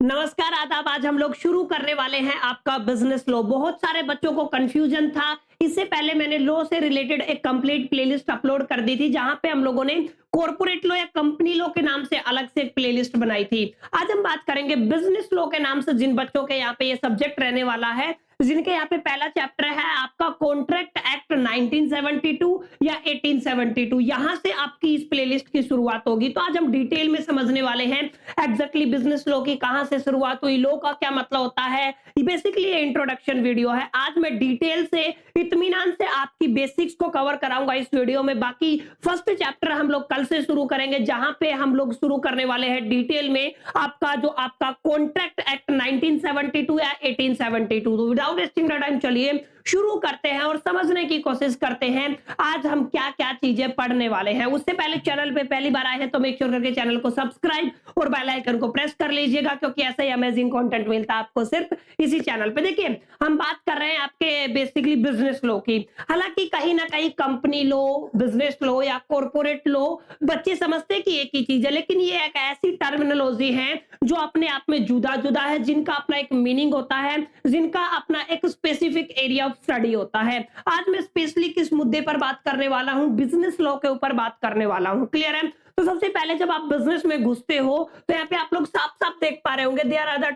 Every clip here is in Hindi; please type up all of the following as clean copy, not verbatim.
नमस्कार, आदाब। आज हम लोग शुरू करने वाले हैं आपका बिजनेस लॉ। बहुत सारे बच्चों को कंफ्यूजन था। इससे पहले मैंने लॉ से रिलेटेड एक कंप्लीट प्लेलिस्ट अपलोड कर दी थी, जहां पे हम लोगों ने कॉर्पोरेट लॉ या कंपनी लॉ के नाम से अलग से एक प्लेलिस्ट बनाई थी। आज हम बात करेंगे बिजनेस लॉ के नाम से जिन बच्चों के यहाँ पे ये सब्जेक्ट रहने वाला है, जिनके यहाँ पे पहला चैप्टर है आपका कॉन्ट्रैक्ट एक्ट 1972 या 1872। यहां से आपकी इस प्लेलिस्ट की शुरुआत होगी। तो आज हम डिटेल में समझने वाले हैं एग्जैक्टली बिजनेस लॉ की कहां से शुरुआत हुई, लॉ का क्या मतलब होता है। बेसिकली ये इंट्रोडक्शन वीडियो है। आज मैं डिटेल से इत्मीनान से आपकी बेसिक्स को कवर कराऊंगा इस वीडियो में। बाकी फर्स्ट चैप्टर हम लोग कल से शुरू करेंगे, जहां पे हम लोग शुरू करने वाले हैं डिटेल में आपका कॉन्ट्रैक्ट एक्ट 1972 या 1872। तो विदाउट वेस्टिंग टाइम चलिए शुरू करते हैं और समझने की कोशिश करते हैं आज हम क्या क्या चीजें पढ़ने वाले हैं। उससे पहले चैनल पे पहली बार आए हैं तो मेक श्योर करके चैनल को सब्सक्राइब और बेल आइकन को प्रेस कर लीजिएगा, क्योंकि ऐसा ही अमेजिंग कंटेंट मिलता है आपको सिर्फ इसी चैनल पे। देखिए, हम बात कर रहे हैं आपके बेसिकली बिजनेस लॉ की। हालांकि कहीं ना कहीं कंपनी लॉ, बिजनेस लॉ या कॉर्पोरेट लॉ बच्चे समझते हैं कि एक ही चीज है, लेकिन ये एक ऐसी टर्मिनोलॉजी है जो अपने आप में जुदा जुदा है, जिनका अपना एक मीनिंग होता है, जिनका अपना एक स्पेसिफिक एरिया ऑफ स्टडी होता है। आज मैं स्पेशली किस मुद्दे पर बात करने वाला हूं, बिजनेस लॉ के ऊपर बात करने वाला हूं। क्लियर है? तो सबसे पहले जब आप बिजनेस में घुसते हो तो यहाँ पे आप लोग साफ साफ देख पा रहे होंगे there are the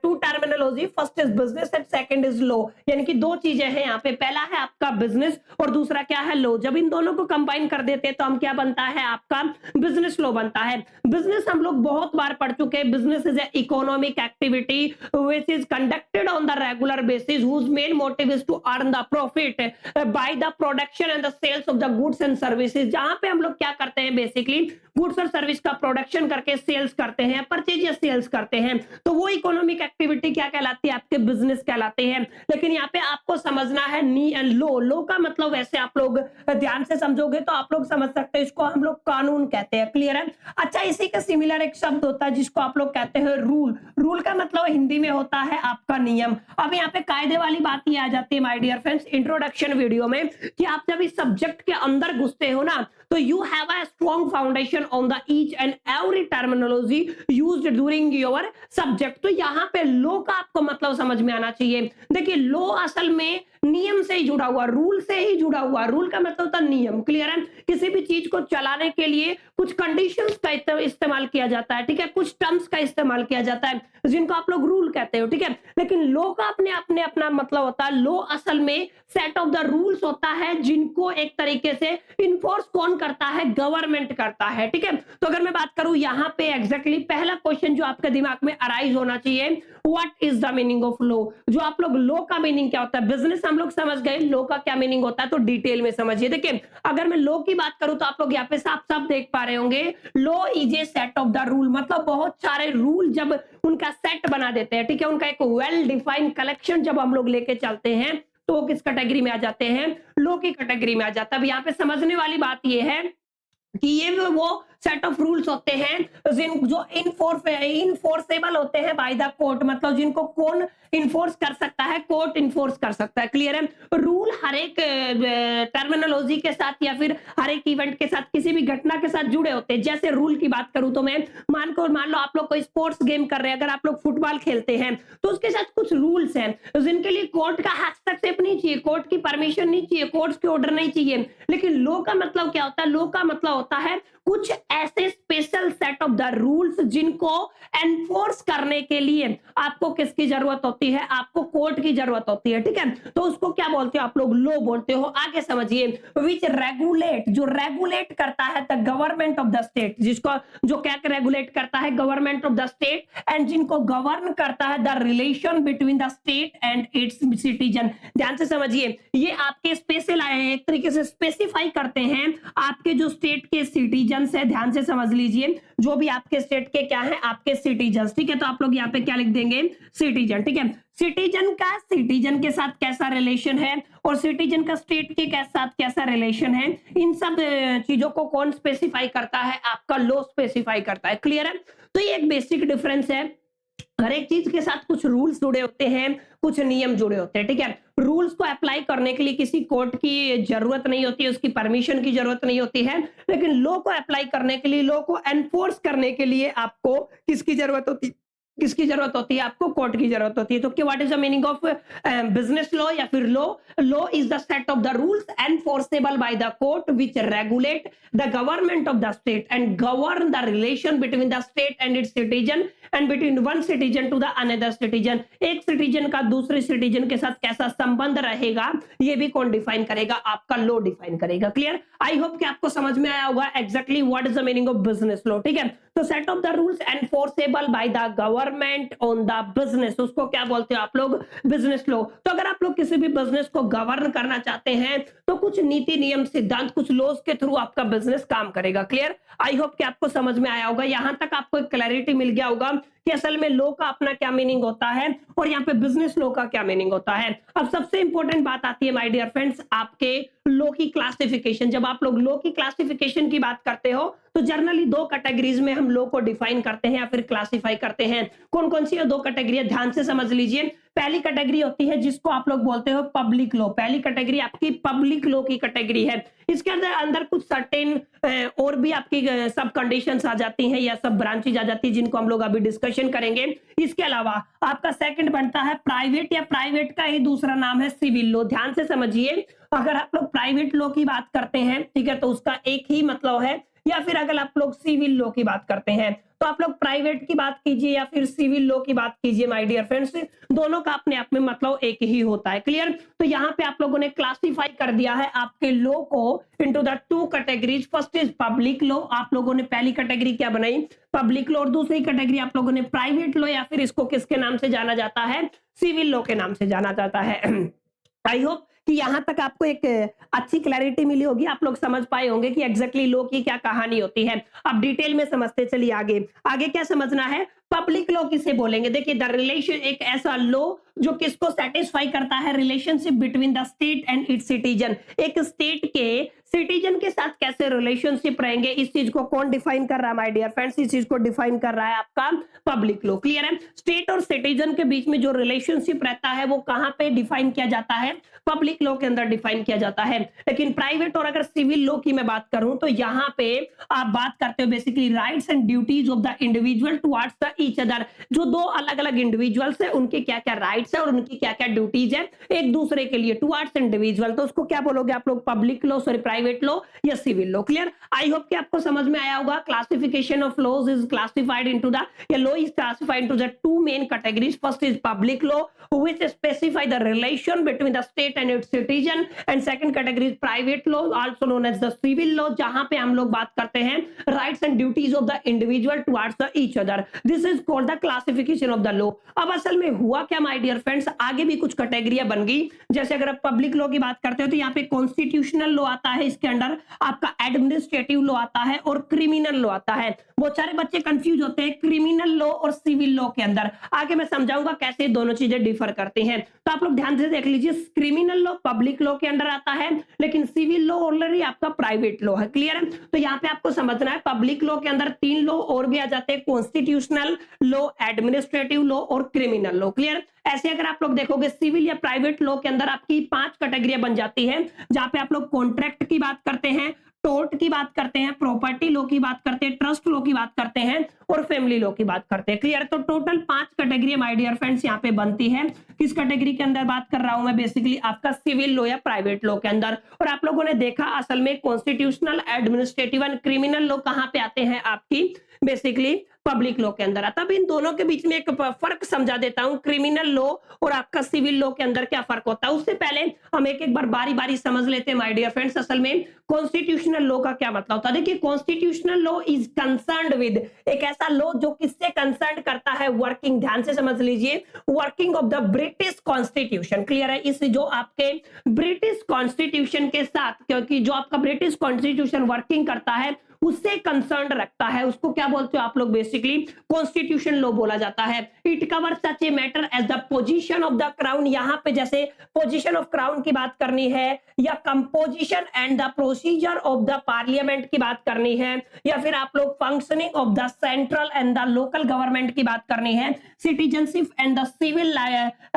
two terminology, first is business and second is law. यानी कि दो चीजें हैं यहाँ पे, पहला है आपका बिजनेस और दूसरा क्या है, लॉ। जब इन दोनों को कंबाइन कर देते हैं तो हम क्या बनता है, आपका बिजनेस लॉ बनता है। बिजनेस हम लोग बहुत बार पढ़ चुके हैं। Business is a economic activity which is conducted on the regular basis whose main motive is to earn the profit by the production and the sales of the goods and services। जहां पे हम लोग क्या करते हैं, बेसिकली गुड्स और सर्विस का प्रोडक्शन करके सेल्स करते हैं, परचेज या सेल्स करते हैं, तो वो इकोनॉमिक एक्टिविटी क्या कहलाती है, आपके बिजनेस कहलाते हैं। लेकिन यहाँ पे आपको समझना है लॉ। लॉ का मतलब वैसे आप लोग ध्यान से समझोगे तो आप लोग समझ सकते हैं, इसको हम लोग कानून कहते हैं। क्लियर है? अच्छा, इसी के सिमिलर एक शब्द होता है जिसको आप लोग कहते हैं रूल। रूल का मतलब हिंदी में होता है आपका नियम। अब यहाँ पे कायदे वाली बात ये आ जाती है my dear friends introduction video में, कि आप जब इस सब्जेक्ट के अंदर घुसते हो ना, तो you have a strong foundation on the each and every terminology used during your subject. तो यहाँ पे लॉ का आपको मतलब समझ में आना चाहिए। देखिए, लॉ असल में नियम से ही जुड़ा हुआ, रूल से ही जुड़ा हुआ। रूल का मतलब होता है नियम। क्लियर है? किसी भी चीज को चलाने के लिए कुछ कंडीशंस का इस्तेमाल किया जाता है, ठीक है, कुछ टर्म्स का इस्तेमाल किया जाता है, जिनको आप लोग रूल कहते हो, ठीक है। लेकिन लॉ का अपने अपना मतलब होता है। लॉ असल में सेट ऑफ द रूल्स होता है, जिनको एक तरीके से इन्फोर्स कौन करता है, गवर्नमेंट करता है, ठीक है। तो अगर मैं बात करूं यहाँ पे एग्जैक्टली पहला क्वेश्चन जो आपके दिमाग में अराइज होना चाहिए, what is the meaning of law. जो आप लोग लॉ का मीनिंग क्या होता है, बिजनेस हम लोग समझ गए, लॉ का क्या मीनिंग होता है तो डिटेल में समझिए। देखिए, अगर मैं लॉ की बात करूं तो आप लोग यहाँ पे साफ साफ देख पा रहे होंगे, law is a set of the rule. मतलब बहुत सारे रूल जब उनका सेट बना देते हैं, ठीक है, उनका एक वेल डिफाइंड कलेक्शन जब हम लोग लेके चलते हैं, तो वो किस कैटेगरी में आ जाते हैं, लॉ की कैटेगरी में आ जाता है। अब यहाँ पे समझने वाली बात ये है कि ये वो सेट ऑफ रूल्स होते हैं जो इनफोर्सेबल होते हैं बाय द कोर्ट। मतलब जिनको कौन इन्फोर्स कर सकता है, कोर्ट इन्फोर्स कर सकता है। क्लियर है? रूल हर एक टर्मिनोलॉजी के साथ या फिर हर एक इवेंट के साथ, किसी भी घटना के साथ जुड़े होते हैं। जैसे रूल की बात करूं तो मैं मान लो आप लोग कोई स्पोर्ट्स गेम कर रहे हैं, अगर आप लोग फुटबॉल खेलते हैं तो उसके साथ कुछ रूल्स हैं जिनके लिए कोर्ट का हस्तक्षेप नहीं चाहिए, कोर्ट की परमिशन नहीं चाहिए, कोर्ट के ऑर्डर नहीं चाहिए। लेकिन लॉ का मतलब क्या होता है, लॉ का मतलब होता है कुछ ऐसे special set of the rules जिनको एनफोर्स करने के लिए आपको किसकी जरूरत होती है, आपको कोर्ट की जरूरत होती है, ठीक है। तो उसको क्या बोलते हो आप लोग, लॉ बोलते हो। आगे समझिए, विच रेगुलेट, जो रेगुलेट करता है the government of the state, जिसको जो क्या रेगुलेट करता है, government of the state, and जिनको गवर्न करता है the relation between the state and its citizen. ध्यान से समझिए, ये आपके स्पेशल आए हैं, एक तरीके से स्पेसिफाई करते हैं आपके जो स्टेट के सिटीजन से। ध्यान से समझ लीजिए, जो भी आपके स्टेट के क्या है, आपके सिटीजन, ठीक है। तो आप लोग यहाँ पे क्या लिख देंगे, सिटीजन, ठीक है। सिटीजन के साथ कैसा रिलेशन है और सिटीजन का स्टेट के साथ कैसा रिलेशन है, इन सब चीजों को कौन स्पेसिफाई करता है, आपका लॉ स्पेसिफाई करता है। क्लियर है? तो ये एक बेसिक डिफरेंस है। हर एक चीज के साथ कुछ रूल्स जुड़े होते हैं, कुछ नियम जुड़े होते हैं, ठीक है। रूल्स को अप्लाई करने के लिए किसी कोर्ट की जरूरत नहीं होती है, उसकी परमिशन की जरूरत नहीं होती है। लेकिन लॉ को अप्लाई करने के लिए, लॉ को एनफोर्स करने के लिए आपको किसकी जरूरत होती है, किसकी जरूरत होती है आपको? कोर्ट की जरूरत होती है। तो क्या what is the meaning of business law या फिर law? Law is the set of the rules enforceable by the court which regulate the government of the state and govern the relation between the state and its citizen and between one citizen to the another citizen. एक सिटीजन का दूसरे सिटीजन के साथ कैसा संबंध रहेगा ये भी कौन डिफाइन करेगा? आपका लॉ डिफाइन करेगा। क्लियर? आई होप कि आपको समझ में आया होगा exactly what is the meaning of business law. ठीक है, तो set of the rules enforceable by the government on the business, उसको क्या बोलते हो आप लोग? Business law. तो अगर आप लोग किसी भी बिजनेस को गवर्न करना चाहते हैं तो कुछ नीति नियम सिद्धांत कुछ लॉज के थ्रू आपका बिजनेस काम करेगा। क्लियर? आई होप कि आपको समझ में आया होगा, यहां तक आपको एक क्लैरिटी मिल गया होगा कि असल में लॉ का अपना क्या मीनिंग होता है और यहाँ पे बिजनेस लॉ का क्या मीनिंग होता है। अब सबसे इंपॉर्टेंट बात आती है माय डियर फ्रेंड्स आपके लॉ की क्लासिफिकेशन। जब आप लोग लॉ की क्लासिफिकेशन की बात करते हो तो जनरली दो कैटेगरीज में हम लॉ को डिफाइन करते हैं या फिर क्लासिफाई करते हैं। कौन कौन सी दो कैटेगरी? ध्यान से समझ लीजिए। पहली कैटेगरी होती है जिसको आप लोग बोलते हो पब्लिक लॉ। पहली कैटेगरी आपकी पब्लिक लॉ की कैटेगरी है। इसके अंदर अंदर कुछ सर्टेन और भी आपकी सब कंडीशंस आ जाती हैं या सब ब्रांचेज आ जाती है जिनको हम लोग अभी डिस्कशन करेंगे। इसके अलावा आपका सेकंड बनता है प्राइवेट, या प्राइवेट का ही दूसरा नाम है सिविल लॉ। ध्यान से समझिए, अगर आप लोग प्राइवेट लॉ की बात करते हैं, ठीक है, तो उसका एक ही मतलब है, या फिर अगर आप लोग सिविल लॉ की बात करते हैं तो आप लोग प्राइवेट की बात कीजिए या फिर सिविल लॉ की बात कीजिए माय डियर फ्रेंड्स, दोनों का अपने आप में मतलब एक ही होता है। क्लियर? तो यहाँ पे आप लोगों ने क्लासिफाई कर दिया है आपके लॉ को into the two categories. First is public law, आप लोगों ने पहली कैटेगरी क्या बनाई? Public law. और दूसरी कैटेगरी आप लोगों ने प्राइवेट लॉ या फिर इसको किसके नाम से जाना जाता है? सिविल लॉ के नाम से जाना जाता है। आई होप कि यहां तक आपको एक अच्छी क्लैरिटी मिली होगी, आप लोग समझ पाए होंगे कि एग्जैक्टली लॉ की क्या कहानी होती है। अब डिटेल में समझते चलिए आगे। आगे क्या समझना है? पब्लिक लॉ किसे बोलेंगे? देखिए, द रिलेशन, एक ऐसा लॉ जो किसको सेटिस्फाई करता है? Relationship between the state and its citizen. एक स्टेट के सिटीजन के साथ कैसे रिलेशनशिप रहेंगे, इस चीज को कौन डिफाइन कर रहा है माय डियर फ्रेंड्स? इस चीज को डिफाइन कर रहा है आपका पब्लिक लॉ। क्लियर है? स्टेट और सिटीजन के बीच में जो रिलेशनशिप रहता है वो कहां पे डिफाइन किया जाता है? पब्लिक लॉ के अंदर डिफाइन किया जाता है। लेकिन प्राइवेट और अगर सिविल लॉ की मैं बात करूं तो यहां पे आप बात करते हो basically rights and duties of the individual towards the each other. जो दो अलग अलग इंडिविजुअल्स है उनके क्या क्या राइट्स है और उनकी क्या क्या ड्यूटीज है एक दूसरे के लिए, टुवर्ड्स इंडिविजुअल। तो उसको क्या बोलोगे आप लोग? Public law, sorry private law या civil law. Clear? I hope कि आपको समझ में आया होगा। Classification of laws is classified into the, या law is classified into the two main categories. First is public law which specify the relation between the state and its citizen, and second category is private law also known as the civil law, जहां पे हम लोग बात करते हैं rights and duties of the individual towards the each other. This is called the classification of the law. अब असल में हुआ क्या माय डियर फ्रेंड्स, आगे भी कुछ कैटेगरियां बन गई। जैसे अगर आप पब्लिक लॉ की बात करते हो तो यहाँ पे कॉन्स्टिट्यूशनल लॉ आता है, इसके अंदर आपका एडमिनिस्ट्रेटिव लॉ आता है और क्रिमिनल लॉ आता है। बहुत सारे बच्चे कंफ्यूज होते हैं क्रिमिनल लॉ और सिविल लॉ के अंदर। आगे मैं समझाऊंगा कैसे दोनों चीजें डिफर करती हैं। तो आप लोग ध्यान से देख लीजिए, क्रिमिनल लॉ पब्लिक लॉ के अंदर आता है लेकिन सिविल लॉ ऑलरेडी आपका प्राइवेट लॉ है। क्लियर है? तो यहाँ पे आपको समझना है पब्लिक लॉ के अंदर तीन लॉ और भी आ जाते हैं, कॉन्स्टिट्यूशनल लॉ, एडमिनिस्ट्रेटिव लॉ और क्रिमिनल लॉ। क्लियर? ऐसे अगर आप लोग देखोगे सिविल या प्राइवेट लॉ के अंदर आपकी 5 कैटेगरियां बन जाती है, जहां पे आप लोग कॉन्ट्रैक्ट की बात करते हैं, टोर्ट की बात करते हैं, प्रॉपर्टी लॉ की बात करते हैं, ट्रस्ट लॉ की बात करते हैं और फैमिली लॉ की बात करते हैं। क्लियर? तो total 5 category my dear friends यहाँ पे बनती है। किस कैटेगरी के अंदर बात कर रहा हूं मैं? बेसिकली आपका सिविल लॉ या प्राइवेट लॉ के अंदर। और आप लोगों ने देखा असल में constitutional, administrative and criminal law कहां पे आते हैं? आपकी बेसिकली पब्लिक लॉ के अंदर। तब इन दोनों के बीच में एक फर्क समझा देता हूं, क्रिमिनल लॉ और आपका सिविल लॉ के अंदर क्या फर्क होता है। उससे पहले हम एक बार बारी बारी समझ लेते हैं माय डियर फ्रेंड्स असल में कॉन्स्टिट्यूशनल लॉ का क्या मतलब होता है। देखिए, constitutional law is concerned with, एक ऐसा लॉ जो किससे कंसर्न करता है? वर्किंग, ध्यान से समझ लीजिए, working of the British constitution. Clear है? इस जो आपके ब्रिटिश कॉन्स्टिट्यूशन के साथ, क्योंकि जो आपका ब्रिटिश कॉन्स्टिट्यूशन वर्किंग करता है उससे कंसर्न रखता है, उसको क्या बोलते हो आप लोग? बेसिकली कॉन्स्टिट्यूशन लॉ बोला जाता है। It cover such a matter as the position of the crown. यहां पे जैसे पोजीशन ऑफ क्राउन की बात करनी है, या composition and the procedure of the parliament की बात करनी है, या फिर आप लोग functioning of the central and the local government की बात करनी है, citizenship and the civil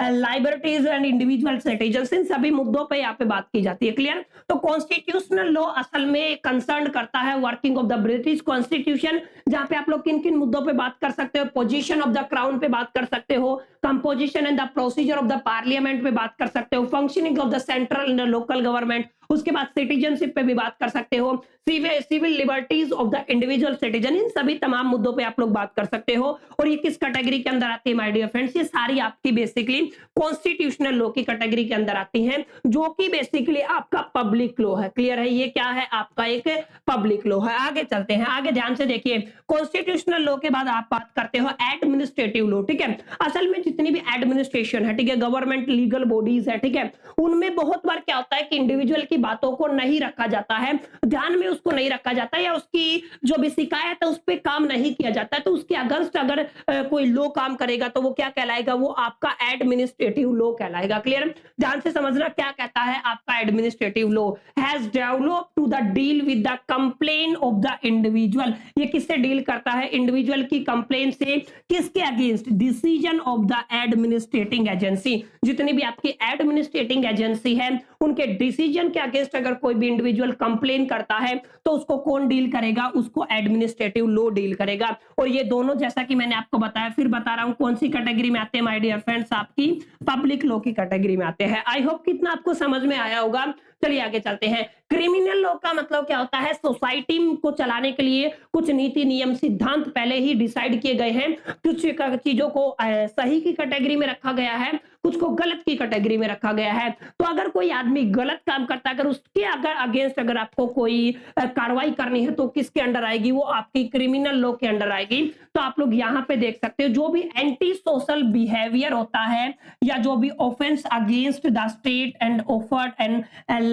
liberties and individual citizen, इन सभी मुद्दों पे यहाँ पे बात की जाती है। क्लियर? तो कॉन्स्टिट्यूशनल लॉ असल में कंसर्न करता है working meaning of the British constitution, जहां पे आप लोग किन किन मुद्दों पे बात कर सकते हो, पोजीशन ऑफ द क्राउन पे बात कर सकते हो, composition and the procedure of the parliament पे बात कर सकते हो, functioning of the central and local government, उसके बाद सिटीजनशिप पे भी बात कर सकते हो, civil liberties of the individual citizen, इन सभी तमाम मुद्दों पे आप लोग बात कर सकते हो। और ये किस कैटेगरी के अंदर आती है माय डियर फ्रेंड्स, ये सारी आपकी बेसिकली कॉन्स्टिट्यूशनल लॉ की कैटेगरी के अंदर आती हैं, जो कि बेसिकली आपका पब्लिक लॉ है। क्लियर है, ये क्या है, आपका एक पब्लिक लॉ है। आगे चलते हैं, आगे ध्यान से देखिए, कॉन्स्टिट्यूशनल लॉ के बाद आप बात करते हो एडमिनिस्ट्रेटिव लॉ। ठीक है, असल में जितनी भी एडमिनिस्ट्रेशन है, ठीक है, गवर्नमेंट लीगल बॉडीज है, ठीक है, उनमें बहुत बार क्या होता है कि इंडिविजुअल की बातों को नहीं रखा जाता है, ध्यान में उसको नहीं रखा जाता, या उसकी जो भी शिकायत है उस पर काम नहीं किया जाता है, तो उसके अगेंस्ट अगर कोई लॉ काम करेगा तो वो क्या कहलाएगा, वो आपका एडमिनिस्ट्रेटिव लॉ कहलाएगा। क्लियर, ध्यान से समझना क्या कहता है आपका administrative law, has developed to the deal with the complain of the individual. ये किससे डील करता है, इंडिविजुअल की कंप्लेन से, किसके against, decision of the administrating agency. जितनी भी आपकी एडमिनिस्ट्रेटिंग एजेंसी है उनके डिसीजन के अगेंस्ट अगर कोई भी इंडिविजुअल कंप्लेन करता है तो उसको कौन डील करेगा, उसको एडमिनिस्ट्रेटिव लॉ डील करेगा। और ये दोनों जैसा कि मैंने आपको बताया, फिर बता रहा हूं कौन सी कैटेगरी में आते हैं माय डियर फ्रेंड्स, आपकी पब्लिक लॉ की कैटेगरी में आते हैं। आई होप कितना आपको समझ में आया होगा। चलिए आगे चलते हैं। क्रिमिनल लॉ का मतलब क्या होता है, सोसाइटी को चलाने के लिए कुछ नीति नियम सिद्धांत पहले ही डिसाइड किए गए हैं, कुछ चीजों को सही की कैटेगरी में रखा गया है, कुछ को गलत की कैटेगरी में रखा गया है। तो अगर कोई आदमी गलत काम करता है, अगर उसके अगेंस्ट अगर आपको कोई कार्रवाई करनी है तो किसके अंडर आएगी, वो आपकी क्रिमिनल लॉ के अंडर आएगी। तो आप लोग यहाँ पे देख सकते हो, जो भी एंटी सोशल बिहेवियर होता है या जो भी offence against the state and offered and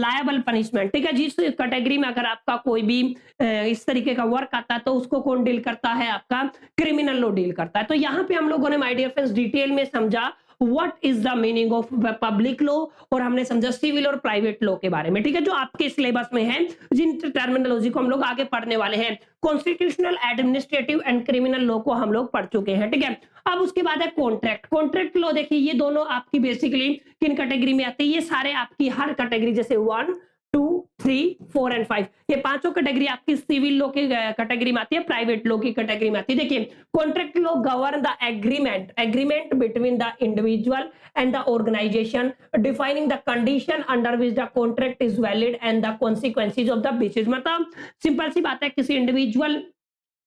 liable punishment, ठीक है, जिस कैटेगरी में अगर आपका कोई भी इस तरीके का वर्क आता है तो उसको कौन डील करता है, आपका क्रिमिनल लॉ डील करता है। तो यहाँ पे हम लोगों ने माय डियर फ्रेंड्स डिटेल में समझा what is the meaning of public law, और हमने समझा सिविल और प्राइवेट लॉ के बारे में, ठीक है, जो आपके सिलेबस में है, जिन टर्मिनोलॉजी को हम लोग आगे पढ़ने वाले हैं। Constitutional, administrative and criminal law को हम लोग पढ़ चुके हैं, ठीक है। अब उसके बाद है कॉन्ट्रैक्ट। कॉन्ट्रैक्ट लॉ देखिए, ये दोनों आपकी बेसिकली किन कैटेगरी में आते हैं, ये सारे आपकी हर कैटेगरी, जैसे 1, 2, 3, 4 एंड 5, ये पांचों कैटेगरी आपकी सिविल लॉ की कैटेगरी में आती है, प्राइवेट लॉ की कैटेगरी में आती है। देखिए, contract law govern the agreement between the individual and the organisation, defining the condition under which the contract is valid and the consequences of the breaches. मतलब सिंपल सी बात है, किसी इंडिविजुअल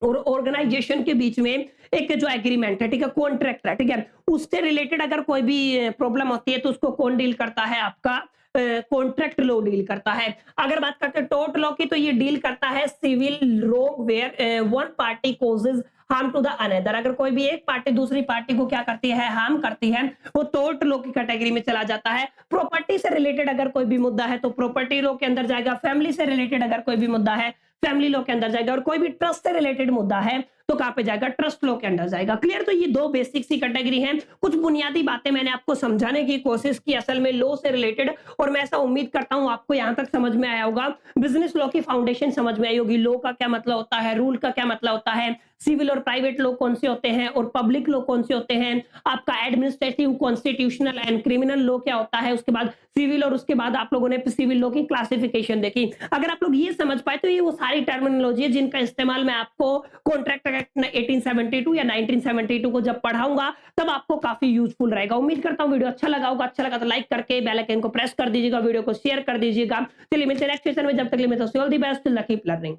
और ऑर्गेनाइजेशन के बीच में एक जो एग्रीमेंट है, ठीक है, कॉन्ट्रैक्ट है, ठीक है, उससे रिलेटेड अगर कोई भी प्रॉब्लम होती है तो उसको कौन डील करता है, आपका कॉन्ट्रैक्ट लॉ डील करता है। अगर बात करते हैं टोर्ट लॉ की, तो ये डील करता है civil law where one party causes harm to the another. अगर कोई भी एक पार्टी दूसरी पार्टी को क्या करती है, हार्म करती है, वो टोर्ट लॉ की कैटेगरी में चला जाता है। प्रॉपर्टी से रिलेटेड अगर कोई भी मुद्दा है तो प्रॉपर्टी लॉ के अंदर जाएगा। फैमिली से रिलेटेड अगर कोई भी मुद्दा है, फैमिली लॉ के अंदर जाएगा। और कोई भी ट्रस्ट से रिलेटेड मुद्दा है तो कहां पे जाएगा, ट्रस्ट लॉ के अंदर जाएगा। क्लियर, तो ये दो बेसिक सी कैटेगरी हैं। कुछ बुनियादी बातें मैंने आपको समझाने की कोशिश की असल में लॉ से रिलेटेड, और मैं ऐसा उम्मीद करता हूं आपको यहां तक समझ में आया होगा। बिजनेस लॉ की फाउंडेशन समझ में आई होगी, लॉ का क्या मतलब होता है, रूल का क्या मतलब होता है, सिविल और प्राइवेट लॉ कौन से होते हैं और पब्लिक लॉ कौन से होते हैं, आपका administrative, constitutional and criminal law क्या होता है, उसके बाद सिविल, और उसके बाद आप लोगों ने सिविल लॉ की क्लासिफिकेशन देखी। अगर आप लोग ये समझ पाए तो ये वो सारी टर्मिनोलॉजी है जिनका इस्तेमाल मैं आपको कॉन्ट्रैक्ट एक्ट 1872 या 1972 को जब पढ़ाऊंगा तब आपको काफी यूजफुल रहेगा। उम्मीद करता हूं वीडियो अच्छा लगा होगा। अच्छा लगा तो लाइक करके बेल आइकन को प्रेस कर दीजिएगा, वीडियो को शेयर कर दीजिएगा। चलिए मिलते हैं नेक्स्ट सेशन में, जब तक के लिए मैं तो all the best, keep learning.